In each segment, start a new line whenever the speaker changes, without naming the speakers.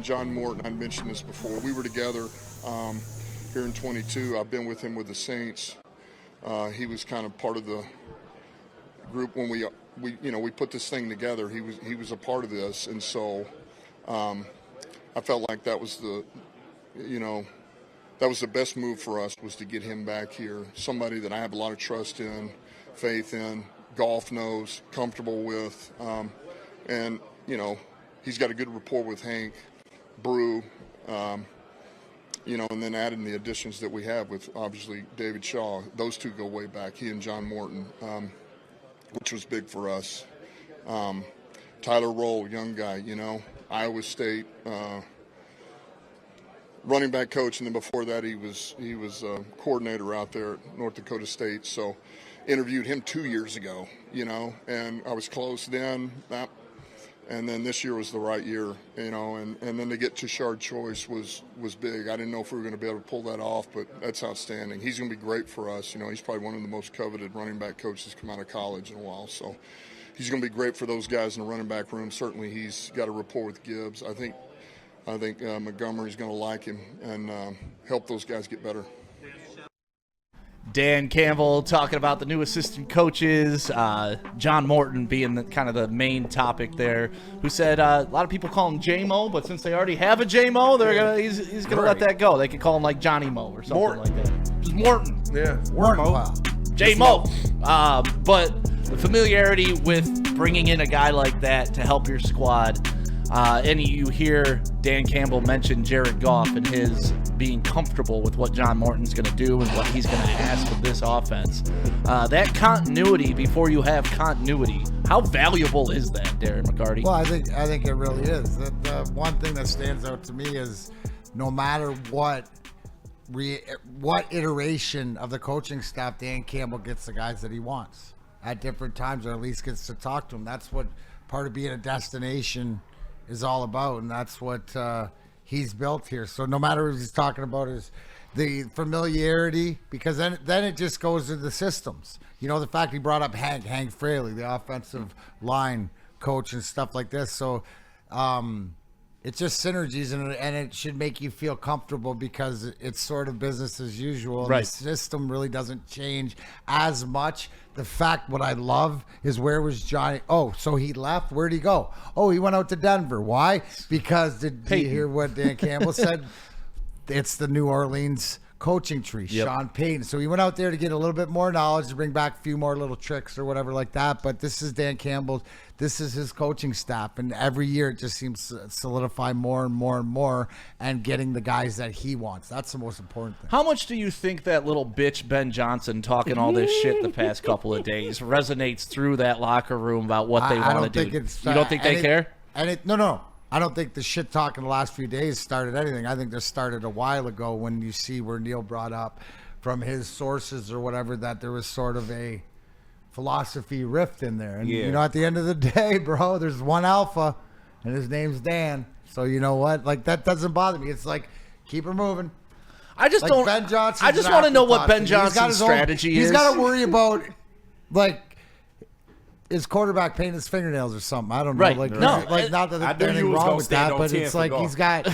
and John Morton, I mentioned this before. We were together here in 22. I've been with him with the Saints. He was kind of part of the group when we put this thing together. He was a part of this, and so I felt like that was the best move for us, was to get him back here. Somebody that I have a lot of trust in, faith in, golf knows, comfortable with, and he's got a good rapport with Hank, Brew, and then adding the additions that we have with obviously David Shaw. Those two go way back, he and John Morton, which was big for us. Tyler Roll, young guy, Iowa State running back coach, and then before that he was a coordinator out there at North Dakota State. So interviewed him 2 years ago, and I was close then. And then this year was the right year, and then to get Tashard Choice was big. I didn't know if we were going to be able to pull that off, but that's outstanding. He's going to be great for us. He's probably one of the most coveted running back coaches come out of college in a while. So he's going to be great for those guys in the running back room. Certainly he's got a rapport with Gibbs. I think Montgomery's going to like him and help those guys get better.
Dan Campbell talking about the new assistant coaches, John Morton being kind of the main topic there, who said a lot of people call him J-Mo, but since they already have a J-Mo, he's going to let that go. They could call him like Johnny Mo or something like that. Just Morton.
Yeah.
Morton. J-Mo. But the familiarity with bringing in a guy like that to help your squad, and you hear Dan Campbell mention Jared Goff and his being comfortable with what John Morton's going to do and what he's going to ask of this offense. That continuity before you have continuity, how valuable is that, Darren McCarty?
Well, I think it really is. The one thing that stands out to me is no matter what iteration of the coaching staff, Dan Campbell gets the guys that he wants at different times, or at least gets to talk to them. That's what part of being a destination is all about, and that's what he's built here. So no matter what he's talking about is the familiarity, because then it just goes to the systems. The fact he brought up Hank Fraley, the offensive line coach and stuff like this. So it's just synergies, and it should make you feel comfortable because it's sort of business as usual.
Right.
The system really doesn't change as much. The fact, what I love is, where was Johnny? Oh, so he left? Where'd he go? Oh, he went out to Denver. Why? Because did you hear what Dan Campbell said? It's the New Orleans coaching tree,
Yep.
Sean Payton. So he went out there to get a little bit more knowledge, to bring back a few more little tricks or whatever like that. But this is Dan Campbell. This is his coaching staff. And every year it just seems to solidify more and more and more, and getting the guys that he wants. That's the most important thing.
How much do you think that little bitch Ben Johnson talking all this shit the past couple of days resonates through that locker room about what they want to do? You don't think they care?
No. I don't think the shit talking the last few days started anything. I think this started a while ago, when you see where Neil brought up from his sources or whatever that there was sort of a philosophy rift in there. And, at the end of the day, bro, there's one alpha, and his name's Dan. So you know what? Like, that doesn't bother me. It's like, keep her moving.
I just
like
don't.
Ben Johnson.
I just want to know what Ben Johnson's strategy is.
He's got to worry about, like, his quarterback painting his fingernails or something. I don't know.
Right.
Not that there's anything wrong with that, but it's like he's got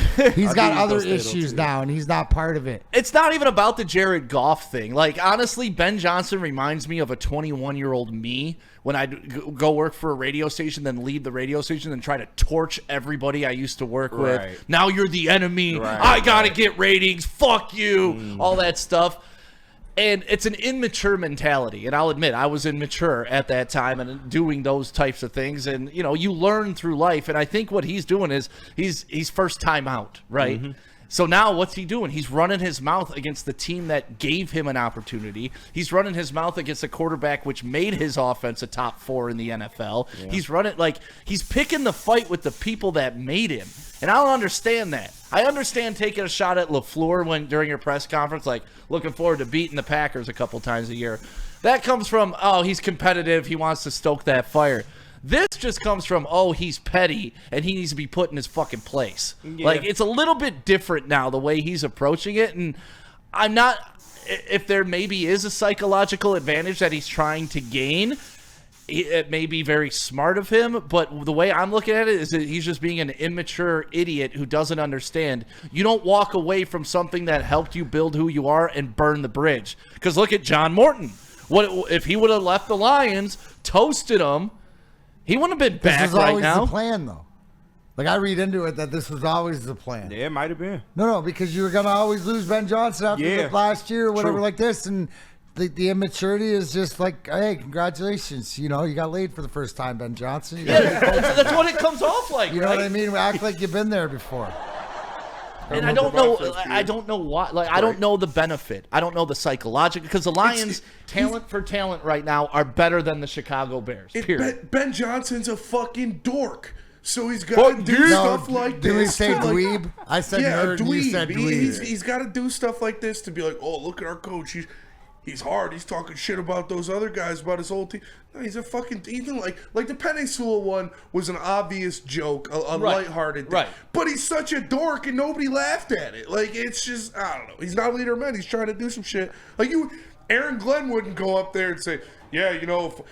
other issues now, and he's not part of it.
It's not even about the Jared Goff thing. Like, honestly, Ben Johnson reminds me of a 21-year-old me when I'd go work for a radio station, then leave the radio station and try to torch everybody I used to work with. Now you're the enemy. I got to get ratings. Fuck you. All that stuff. And it's an immature mentality. And I'll admit, I was immature at that time and doing those types of things. And, you learn through life. And I think what he's doing is he's first time out, right? Mm-hmm. So now what's he doing? He's running his mouth against the team that gave him an opportunity. He's running his mouth against a quarterback which made his offense a top 4 in the NFL. Yeah. He's picking the fight with the people that made him. And I don't understand that. I understand taking a shot at LaFleur during your press conference, like looking forward to beating the Packers a couple times a year. That comes from, he's competitive. He wants to stoke that fire. This just comes from, he's petty and he needs to be put in his fucking place. Yeah. Like, it's a little bit different now, the way he's approaching it. And I'm not, if there maybe is a psychological advantage that he's trying to gain, it may be very smart of him, but the way I'm looking at it is that he's just being an immature idiot who doesn't understand. You don't walk away from something that helped you build who you are and burn the bridge. Because look at John Morton. What if he would have left the Lions, toasted them? He wouldn't have been back right now.
This was always the plan, though. Like, I read into it that this was always the plan.
Yeah, it might have been.
No, because you were going to always lose Ben Johnson after last year or whatever
True.
like this. And the immaturity is just like, hey, congratulations. You know, you got laid for the first time, Ben Johnson.
That's what it comes off like,
You know what I mean? Act like you've been there before.
And I don't know why. Like, I don't know the benefit. I don't know the psychological, because the Lions, talent for talent right now, are better than the Chicago Bears. Period.
Ben Johnson's a fucking dork. So he's got to do stuff like this.
Did we say dweeb? I said nerd, and you said dweeb.
He's got to do stuff like this to be like, oh, look at our coach. He's hard. He's talking shit about those other guys, about his whole team. No, he's a fucking, even like the Penei Sewell one was an obvious joke, a lighthearted thing.
Right.
But he's such a dork and nobody laughed at it. Like, it's just, I don't know. He's not a leader of men. He's trying to do some shit. Like, Aaron Glenn wouldn't go up there and say, yeah, you know,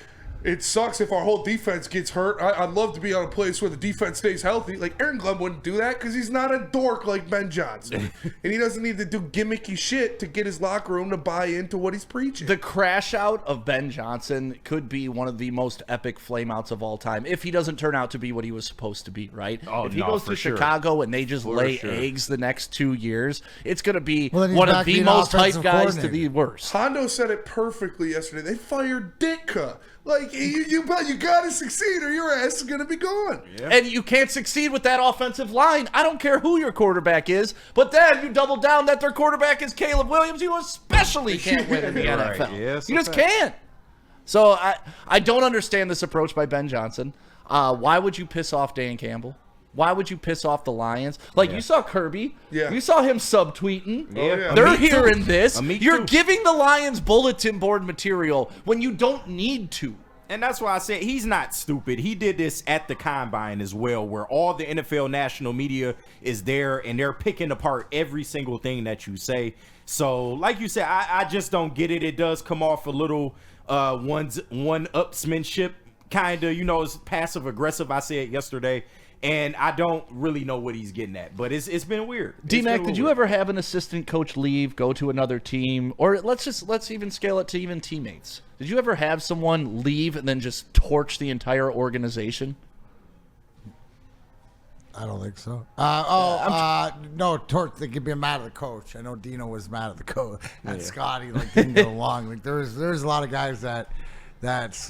it sucks if our whole defense gets hurt. I'd love to be on a place where the defense stays healthy. Like, Aaron Glenn wouldn't do that because he's not a dork like Ben Johnson. And he doesn't need to do gimmicky shit to get his locker room to buy into what he's preaching.
The crash out of Ben Johnson could be one of the most epic flameouts of all time if he doesn't turn out to be what he was supposed to be, right?
Oh,
if he goes to Chicago and they just lay eggs the next 2 years, it's going to be one of the most hyped guys to the worst.
Hondo said it perfectly yesterday. They fired Ditka. Like, you got to succeed or your ass is going to be gone.
Yeah. And you can't succeed with that offensive line. I don't care who your quarterback is, but then you double down that their quarterback is Caleb Williams. You especially can't win in the NFL.
Yes,
you just can't. So I don't understand this approach by Ben Johnson. Why would you piss off Dan Campbell? Why would you piss off the Lions? Like, you saw Kirby.
Yeah.
You saw him subtweeting.
Yeah.
They're hearing this. You're
too.
giving the Lions bulletin board material when you don't need to.
And that's why I said he's not stupid. He did this at the Combine as well, where all the NFL national media is there, and they're picking apart every single thing that you say. So, like you said, I just don't get it. It does come off a little one-upsmanship, kind of, you know, it's passive-aggressive. I said yesterday. And I don't really know what he's getting at, but it's been weird.
D-Mac, did you ever have an assistant coach leave, go to another team, or let's even scale it to even teammates? Did you ever have someone leave and then just torch the entire organization?
I don't think so. No, torch. They could be mad at the coach. I know Dino was mad at the coach, and Scotty didn't get along. Like there's a lot of guys that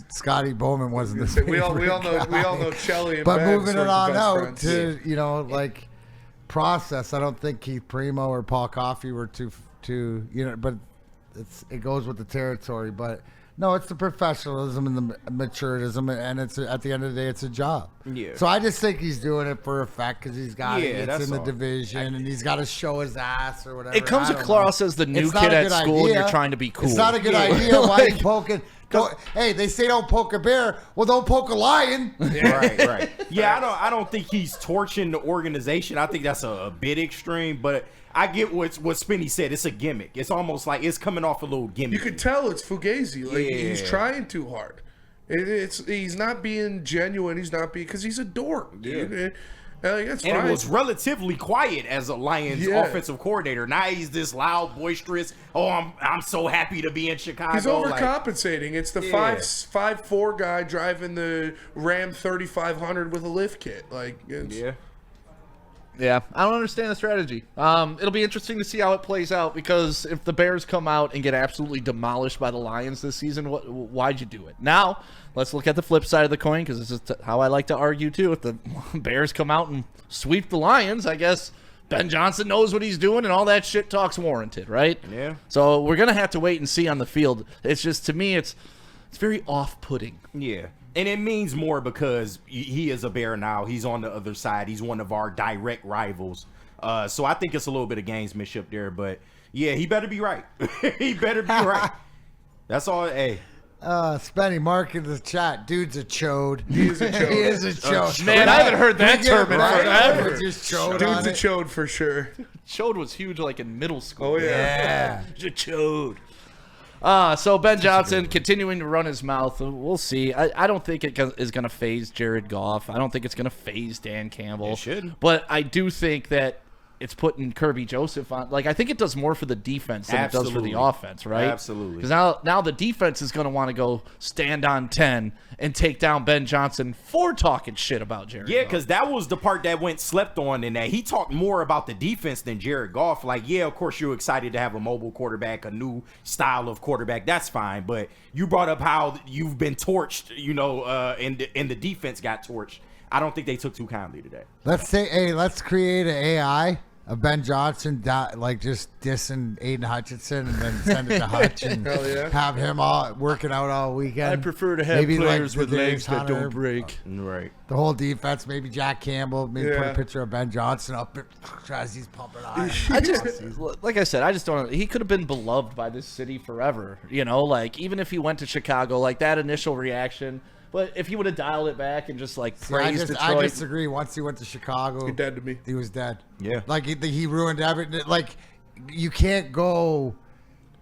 Scotty Bowman wasn't the same.
We all know Chelly and
But
Ben
moving it
sort of
on
best
out
friends.
to like process. I don't think Keith Primo or Paul Coffey were too but it goes with the territory. But no, it's the professionalism and the maturitism, and it's at the end of the day, it's a job.
Yeah.
So I just think he's doing it for effect because he's got it's in the
all.
division and he's got to show his ass or whatever.
It comes
I don't
across
know.
as the new
It's not
kid
a
at
good
school and
idea.
you're trying to be cool.
It's not a good idea. Why are you poking? Hey, they say don't poke a bear. Well, don't poke a lion.
Right. Yeah, I don't think he's torching the organization. I think that's a bit extreme, but I get what Spinney said. It's a gimmick. It's almost like it's coming off a little gimmick.
You could tell it's Fugazi. Like he's trying too hard. He's not being genuine. He's not being because he's a dork, dude. That's fine.
And it was relatively quiet as a Lions offensive coordinator. Now he's this loud, boisterous. Oh, I'm so happy to be in Chicago.
He's overcompensating. It's the 5'4" guy driving the Ram 3500 with a lift kit.
Yeah, I don't understand the strategy. It'll be interesting to see how it plays out because if the Bears come out and get absolutely demolished by the Lions this season, why'd you do it? Now, let's look at the flip side of the coin because this is how I like to argue too. If the Bears come out and sweep the Lions, I guess Ben Johnson knows what he's doing and all that shit talk's warranted, right?
Yeah.
So we're going to have to wait and see on the field. It's just, to me, it's very off-putting.
Yeah. And it means more because he is a Bear now. He's on the other side. He's one of our direct rivals. So I think it's a little bit of gamesmanship there. But, yeah, he better be right. He better be right. That's all. Hey.
Spenny, mark in the chat. Dude's a chode.
He is a chode.
He is a chode.
Man, I haven't heard that term in forever.
Just chode
Dude's
on
a
it.
chode for sure.
Chode was huge like in middle school.
Oh, yeah.
Chode. So Ben Johnson continuing to run his mouth. We'll see. I don't think it is going to phase Jared Goff. I don't think it's going to phase Dan Campbell.
It shouldn't.
But I do think that it's putting Kirby Joseph on. Like, I think it does more for the defense than it does for the offense, right?
Absolutely.
Because now the defense is going to want to go stand on 10 and take down Ben Johnson for talking shit about Jared
Yeah,
Goff.
because that was the part that went slept on in that. He talked more about the defense than Jared Goff. Like, yeah, of course you're excited to have a mobile quarterback, a new style of quarterback. That's fine. But you brought up how you've been torched, and the defense got torched. I don't think they took too kindly to that.
Let's create an AI of Ben Johnson, just dissing Aiden Hutchinson, and then send it to Hutch and have him all working out all weekend.
I prefer to have players with legs that don't break.
Right.
The whole defense, maybe Jack Campbell, maybe put a picture of Ben Johnson up as he's pumping iron.
Like I said, I just don't. He could have been beloved by this city forever. Like even if he went to Chicago, like that initial reaction. But if he would have dialed it back and just praised Detroit.
I disagree. Once he went to Chicago,
He's dead to me.
he was dead.
Yeah.
Like he ruined everything. Like you can't go.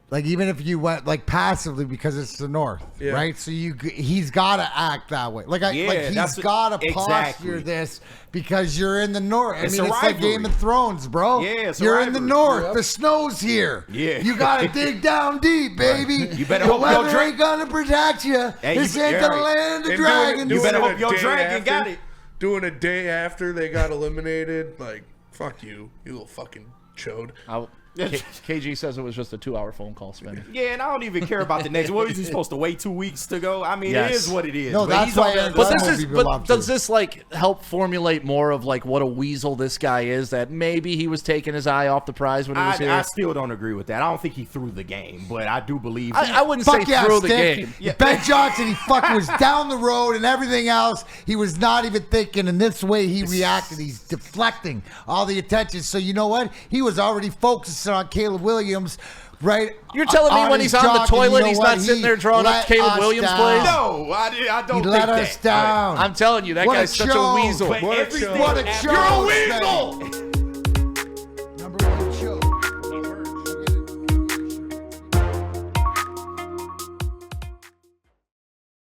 Like even if you went passively because it's the North, right? So he's got to act that way. He's got to posture this because you're in the North.
It's
it's like Game of Thrones, bro.
Yeah,
you're in the North. The snow's here.
Yeah,
you got to dig down deep, baby.
You better
the
hope your
weather ain't gonna protect you. This ain't gonna land the dragon.
You better hope your dragon got it.
Doing a day after they got eliminated, fuck you, you little fucking chode.
KG says it was just a 2-hour phone call, Sven.
Yeah, and I don't even care about the next. What was he supposed to wait 2 weeks to go? I mean, It is what it is.
No, that's why.
Does this help formulate more of what a weasel this guy is? That maybe he was taking his eye off the prize when he was here.
I still don't agree with that. I don't think he threw the game, but I do believe.
I wouldn't say threw the game.
Yeah. Ben Johnson, he fucking was down the road and everything else. He was not even thinking. And this way he reacted. He's deflecting all the attention. So you know what? He was already focusing on Caleb Williams, right?
You're telling me when he's on the toilet, he's not sitting there drawing up Caleb Williams plays?
No, I don't think that.
He let us down.
I'm telling you, that guy's such a weasel.
What a show.
You're a weasel!